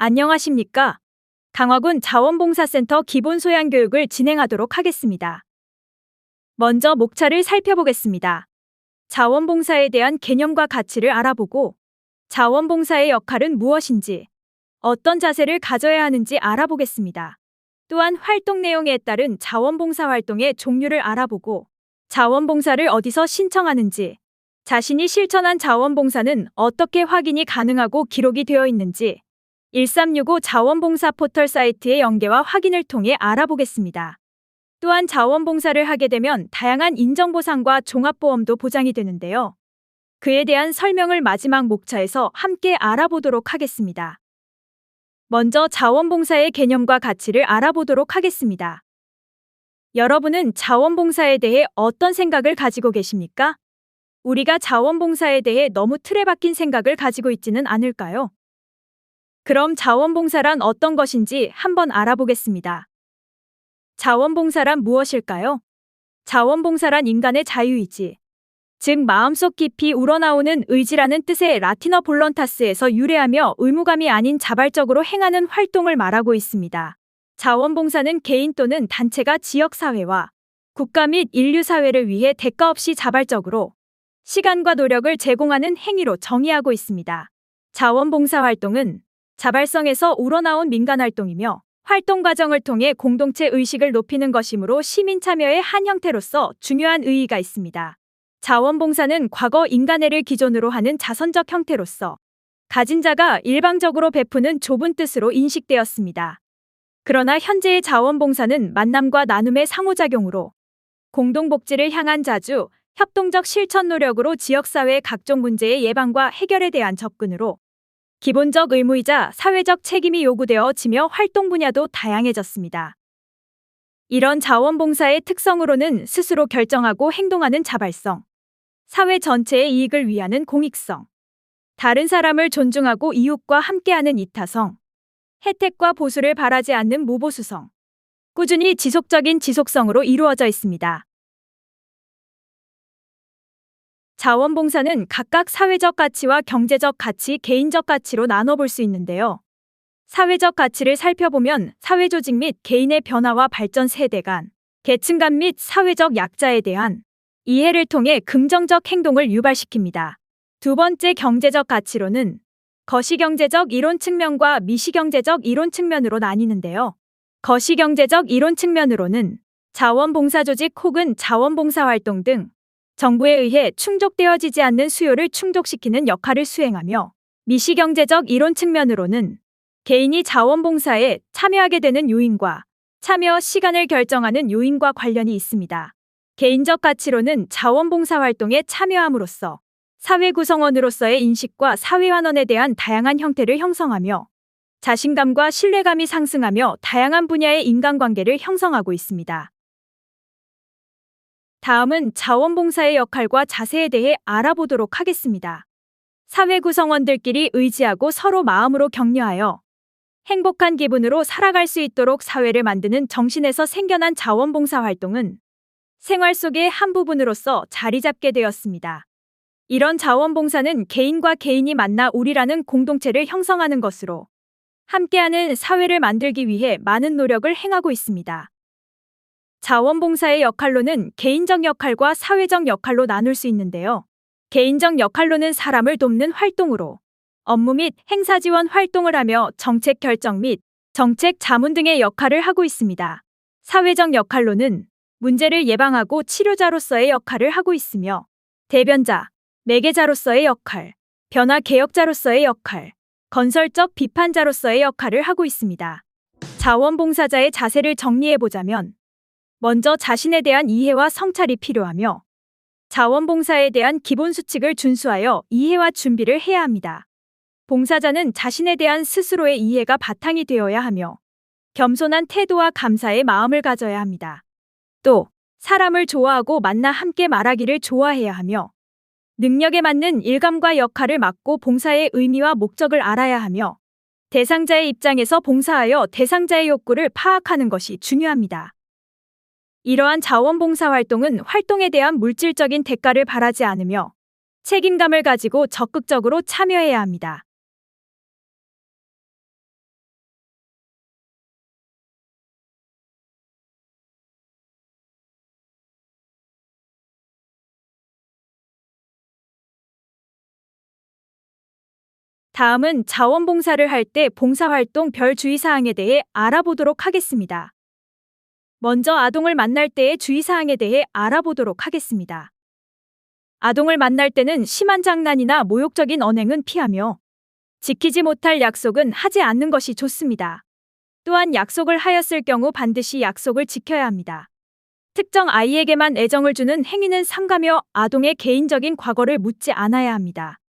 안녕하십니까? 강화군 자원봉사센터 기본소양교육을 진행하도록 하겠습니다. 먼저 목차를 살펴보겠습니다. 자원봉사에 대한 개념과 가치를 알아보고 자원봉사의 역할은 무엇인지, 어떤 자세를 가져야 하는지 알아보겠습니다. 또한 활동 내용에 따른 자원봉사 활동의 종류를 알아보고 자원봉사를 어디서 신청하는지, 자신이 실천한 자원봉사는 어떻게 확인이 가능하고 기록이 되어 있는지 1365 자원봉사 포털 사이트의 연계와 확인을 통해 알아보겠습니다. 또한 자원봉사를 하게 되면 다양한 인정보상과 종합보험도 보장이 되는데요. 그에 대한 설명을 마지막 목차에서 함께 알아보도록 하겠습니다. 먼저 자원봉사의 개념과 가치를 알아보도록 하겠습니다. 여러분은 자원봉사에 대해 어떤 생각을 가지고 계십니까? 우리가 자원봉사에 대해 너무 틀에 박힌 생각을 가지고 있지는 않을까요? 그럼 자원봉사란 어떤 것인지 한번 알아보겠습니다. 자원봉사란 무엇일까요? 자원봉사란 인간의 자유의지, 즉 마음속 깊이 우러나오는 의지라는 뜻의 라틴어 볼런타스에서 유래하며 의무감이 아닌 자발적으로 행하는 활동을 말하고 있습니다. 자원봉사는 개인 또는 단체가 지역사회와 국가 및 인류사회를 위해 대가 없이 자발적으로 시간과 노력을 제공하는 행위로 정의하고 있습니다. 자원봉사 활동은 자발성에서 우러나온 민간활동이며 활동 과정을 통해 공동체 의식을 높이는 것이므로 시민 참여의 한 형태로서 중요한 의의가 있습니다. 자원봉사는 과거 인간애를 기존으로 하는 자선적 형태로서 가진 자가 일방적으로 베푸는 좁은 뜻으로 인식되었습니다. 그러나 현재의 자원봉사는 만남과 나눔의 상호작용으로 공동복지를 향한 자주, 협동적 실천 노력으로 지역사회의 각종 문제의 예방과 해결에 대한 접근으로 기본적 의무이자 사회적 책임이 요구되어지며 활동 분야도 다양해졌습니다. 이런 자원봉사의 특성으로는 스스로 결정하고 행동하는 자발성, 사회 전체의 이익을 위하는 공익성, 다른 사람을 존중하고 이웃과 함께하는 이타성, 혜택과 보수를 바라지 않는 무보수성, 꾸준히 지속적인 지속성으로 이루어져 있습니다. 자원봉사는 각각 사회적 가치와 경제적 가치, 개인적 가치로 나눠볼 수 있는데요. 사회적 가치를 살펴보면 사회조직 및 개인의 변화와 발전, 세대 간, 계층 간 및 사회적 약자에 대한 이해를 통해 긍정적 행동을 유발시킵니다. 두 번째, 경제적 가치로는 거시경제적 이론 측면과 미시경제적 이론 측면으로 나뉘는데요. 거시경제적 이론 측면으로는 자원봉사조직 혹은 자원봉사활동 등 정부에 의해 충족되어지지 않는 수요를 충족시키는 역할을 수행하며, 미시경제적 이론 측면으로는 개인이 자원봉사에 참여하게 되는 요인과 참여 시간을 결정하는 요인과 관련이 있습니다. 개인적 가치로는 자원봉사활동에 참여함으로써 사회 구성원으로서의 인식과 사회환원에 대한 다양한 형태를 형성하며 자신감과 신뢰감이 상승하며 다양한 분야의 인간관계를 형성하고 있습니다. 다음은 자원봉사의 역할과 자세에 대해 알아보도록 하겠습니다. 사회 구성원들끼리 의지하고 서로 마음으로 격려하여 행복한 기분으로 살아갈 수 있도록 사회를 만드는 정신에서 생겨난 자원봉사 활동은 생활 속의 한 부분으로서 자리 잡게 되었습니다. 이런 자원봉사는 개인과 개인이 만나 우리라는 공동체를 형성하는 것으로 함께하는 사회를 만들기 위해 많은 노력을 행하고 있습니다. 자원봉사의 역할로는 개인적 역할과 사회적 역할로 나눌 수 있는데요. 개인적 역할로는 사람을 돕는 활동으로 업무 및 행사 지원 활동을 하며 정책 결정 및 정책 자문 등의 역할을 하고 있습니다. 사회적 역할로는 문제를 예방하고 치료자로서의 역할을 하고 있으며 대변자, 매개자로서의 역할, 변화 개혁자로서의 역할, 건설적 비판자로서의 역할을 하고 있습니다. 자원봉사자의 자세를 정리해보자면, 먼저 자신에 대한 이해와 성찰이 필요하며 자원봉사에 대한 기본 수칙을 준수하여 이해와 준비를 해야 합니다. 봉사자는 자신에 대한 스스로의 이해가 바탕이 되어야 하며 겸손한 태도와 감사의 마음을 가져야 합니다. 또 사람을 좋아하고 만나 함께 말하기를 좋아해야 하며 능력에 맞는 일감과 역할을 맡고 봉사의 의미와 목적을 알아야 하며 대상자의 입장에서 봉사하여 대상자의 욕구를 파악하는 것이 중요합니다. 이러한 자원봉사 활동은 활동에 대한 물질적인 대가를 바라지 않으며 책임감을 가지고 적극적으로 참여해야 합니다. 다음은 자원봉사를 할 때 봉사활동 별 주의사항에 대해 알아보도록 하겠습니다. 먼저 아동을 만날 때의 주의사항에 대해 알아보도록 하겠습니다. 아동을 만날 때는 심한 장난이나 모욕적인 언행은 피하며 지키지 못할 약속은 하지 않는 것이 좋습니다. 또한 약속을 하였을 경우 반드시 약속을 지켜야 합니다. 특정 아이에게만 애정을 주는 행위는 삼가며 아동의 개인적인 과거를 묻지 않아야 합니다.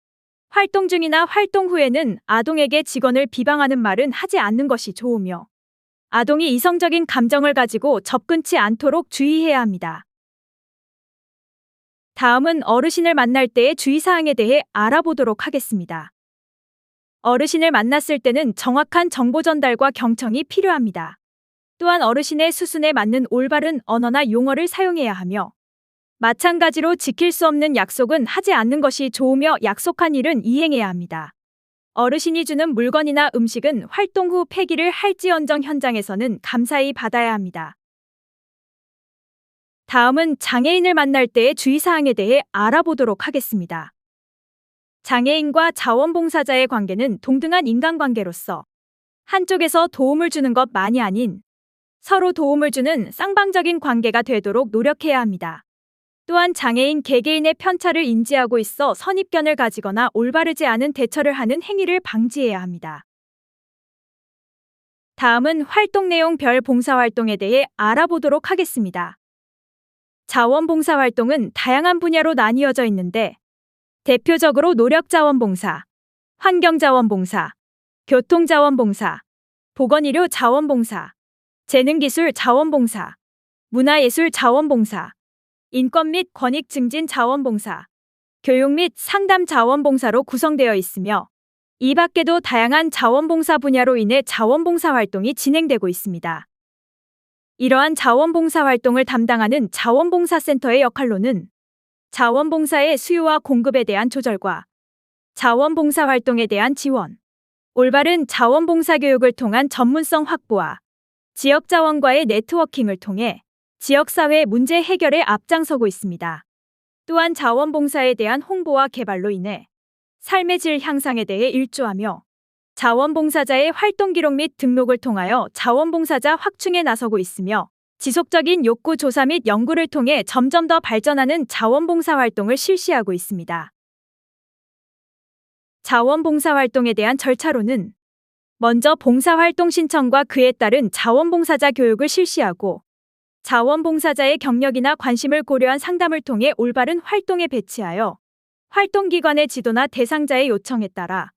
활동 중이나 활동 후에는 아동에게 직원을 비방하는 말은 하지 않는 것이 좋으며 아동이 이성적인 감정을 가지고 접근치 않도록 주의해야 합니다. 다음은 어르신을 만날 때의 주의사항에 대해 알아보도록 하겠습니다. 어르신을 만났을 때는 정확한 정보 전달과 경청이 필요합니다. 또한 어르신의 수순에 맞는 올바른 언어나 용어를 사용해야 하며 마찬가지로 지킬 수 없는 약속은 하지 않는 것이 좋으며 약속한 일은 이행해야 합니다. 어르신이 주는 물건이나 음식은 활동 후 폐기를 할지언정 현장에서는 감사히 받아야 합니다. 다음은 장애인을 만날 때의 주의사항에 대해 알아보도록 하겠습니다. 장애인과 자원봉사자의 관계는 동등한 인간관계로서 한쪽에서 도움을 주는 것만이 아닌 서로 도움을 주는 쌍방적인 관계가 되도록 노력해야 합니다. 또한 장애인 개개인의 편차를 인지하고 있어 선입견을 가지거나 올바르지 않은 대처를 하는 행위를 방지해야 합니다. 다음은 활동 내용 별 봉사활동에 대해 알아보도록 하겠습니다. 자원봉사활동은 다양한 분야로 나뉘어져 있는데 대표적으로 노력자원봉사, 환경자원봉사, 교통자원봉사, 보건의료 자원봉사, 재능기술 자원봉사, 문화예술 자원봉사, 인권 및 권익 증진 자원봉사, 교육 및 상담 자원봉사로 구성되어 있으며 이 밖에도 다양한 자원봉사 분야로 인해 자원봉사 활동이 진행되고 있습니다. 이러한 자원봉사 활동을 담당하는 자원봉사센터의 역할로는 자원봉사의 수요와 공급에 대한 조절과 자원봉사 활동에 대한 지원, 올바른 자원봉사 교육을 통한 전문성 확보와 지역자원과의 네트워킹을 통해 지역사회 문제 해결에 앞장서고 있습니다. 또한 자원봉사에 대한 홍보와 개발로 인해 삶의 질 향상에 대해 일조하며 자원봉사자의 활동 기록 및 등록을 통하여 자원봉사자 확충에 나서고 있으며 지속적인 욕구 조사 및 연구를 통해 점점 더 발전하는 자원봉사 활동을 실시하고 있습니다. 자원봉사 활동에 대한 절차로는 먼저 봉사활동 신청과 그에 따른 자원봉사자 교육을 실시하고 자원봉사자의 경력이나 관심을 고려한 상담을 통해 올바른 활동에 배치하여 활동기관의 지도나 대상자의 요청에 따라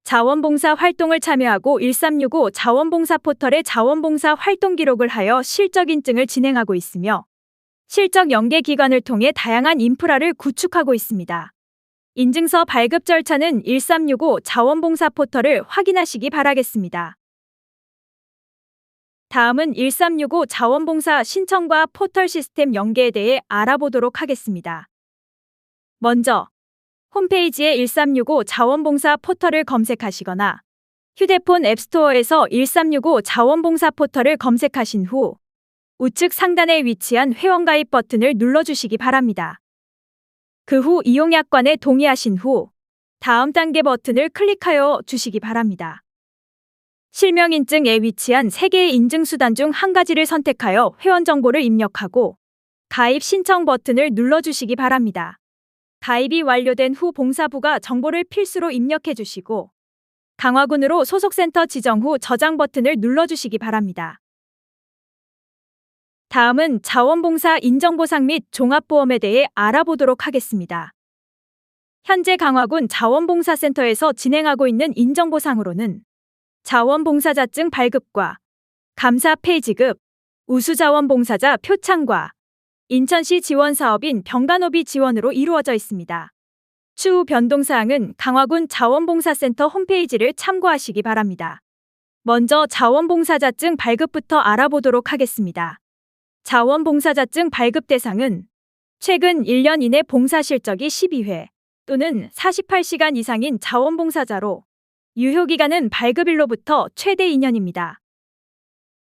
자원봉사 활동을 참여하고 1365 자원봉사 포털에 자원봉사 활동 기록을 하여 실적 인증을 진행하고 있으며 실적 연계기관을 통해 다양한 인프라를 구축하고 있습니다. 인증서 발급 절차는 1365 자원봉사 포털을 확인하시기 바라겠습니다. 다음은 1365 자원봉사 신청과 포털 시스템 연계에 대해 알아보도록 하겠습니다. 먼저 홈페이지에 1365 자원봉사 포털을 검색하시거나 휴대폰 앱스토어에서 1365 자원봉사 포털을 검색하신 후 우측 상단에 위치한 회원가입 버튼을 눌러주시기 바랍니다. 그 후 이용약관에 동의하신 후 다음 단계 버튼을 클릭하여 주시기 바랍니다. 실명인증에 위치한 3개의 인증수단 중 한 가지를 선택하여 회원 정보를 입력하고 가입 신청 버튼을 눌러주시기 바랍니다. 가입이 완료된 후 봉사부가 정보를 필수로 입력해 주시고 강화군으로 소속센터 지정 후 저장 버튼을 눌러주시기 바랍니다. 다음은 자원봉사 인정보상 및 종합보험에 대해 알아보도록 하겠습니다. 현재 강화군 자원봉사센터에서 진행하고 있는 인정보상으로는 자원봉사자증 발급과 감사페이 지급, 우수자원봉사자 표창과 인천시 지원사업인 병간호비 지원으로 이루어져 있습니다. 추후 변동사항은 강화군 자원봉사센터 홈페이지를 참고하시기 바랍니다. 먼저 자원봉사자증 발급부터 알아보도록 하겠습니다. 자원봉사자증 발급 대상은 최근 1년 이내 봉사 실적이 12회 또는 48시간 이상인 자원봉사자로 유효기간은 발급일로부터 최대 2년입니다.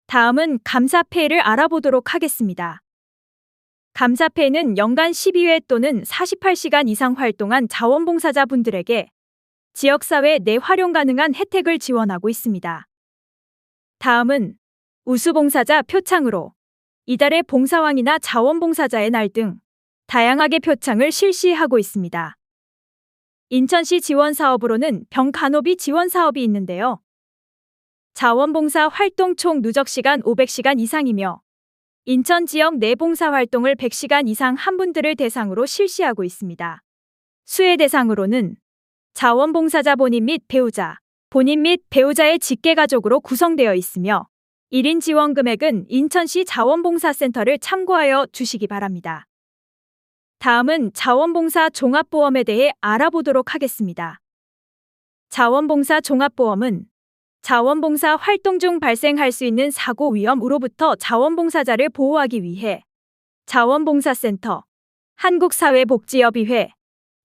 다음은 감사페이를 알아보도록 하겠습니다. 감사페이는 연간 12회 또는 48시간 이상 활동한 자원봉사자분들에게 지역사회 내 활용 가능한 혜택을 지원하고 있습니다. 다음은 우수봉사자 표창으로 이달의 봉사왕이나 자원봉사자의 날 등 다양하게 표창을 실시하고 있습니다. 인천시 지원사업으로는 병간호비 지원사업이 있는데요. 자원봉사 활동 총 누적시간 500시간 이상이며 인천 지역 내 봉사활동을 100시간 이상 한 분들을 대상으로 실시하고 있습니다. 수혜 대상으로는 자원봉사자 본인 및 배우자, 본인 및 배우자의 직계가족으로 구성되어 있으며 1인 지원 금액은 인천시 자원봉사센터를 참고하여 주시기 바랍니다. 다음은 자원봉사 종합보험에 대해 알아보도록 하겠습니다. 자원봉사 종합보험은 자원봉사 활동 중 발생할 수 있는 사고 위험으로부터 자원봉사자를 보호하기 위해 자원봉사센터, 한국사회복지협의회,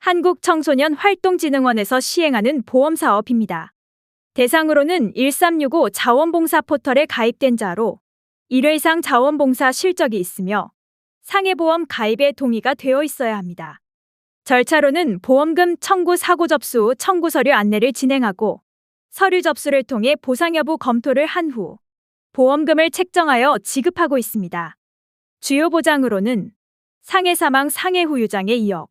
한국청소년활동진흥원에서 시행하는 보험사업입니다. 대상으로는 1365 자원봉사 포털에 가입된 자로 1회 이상 자원봉사 실적이 있으며 상해보험 가입에 동의가 되어 있어야 합니다. 절차로는 보험금 청구 사고 접수 후 청구 서류 안내를 진행하고 서류 접수를 통해 보상 여부 검토를 한 후 보험금을 책정하여 지급하고 있습니다. 주요 보장으로는 상해 사망 상해 후유장애 2억,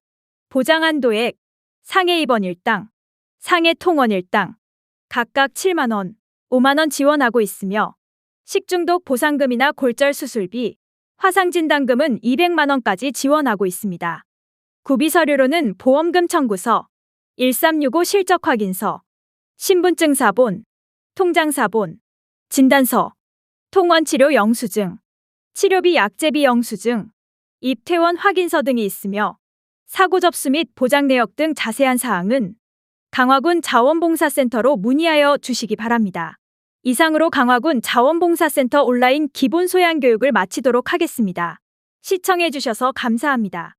보장 한도액, 상해 입원 일당, 상해 통원 일당, 각각 7만 원, 5만 원 지원하고 있으며 식중독 보상금이나 골절 수술비, 화상진단금은 200만 원까지 지원하고 있습니다. 구비 서류로는 보험금 청구서, 1365 실적 확인서, 신분증 사본, 통장 사본, 진단서, 통원치료 영수증, 치료비 약제비 영수증, 입퇴원 확인서 등이 있으며 사고 접수 및 보장 내역 등 자세한 사항은 강화군 자원봉사센터로 문의하여 주시기 바랍니다. 이상으로 강화군 자원봉사센터 온라인 기본소양교육을 마치도록 하겠습니다. 시청해 주셔서 감사합니다.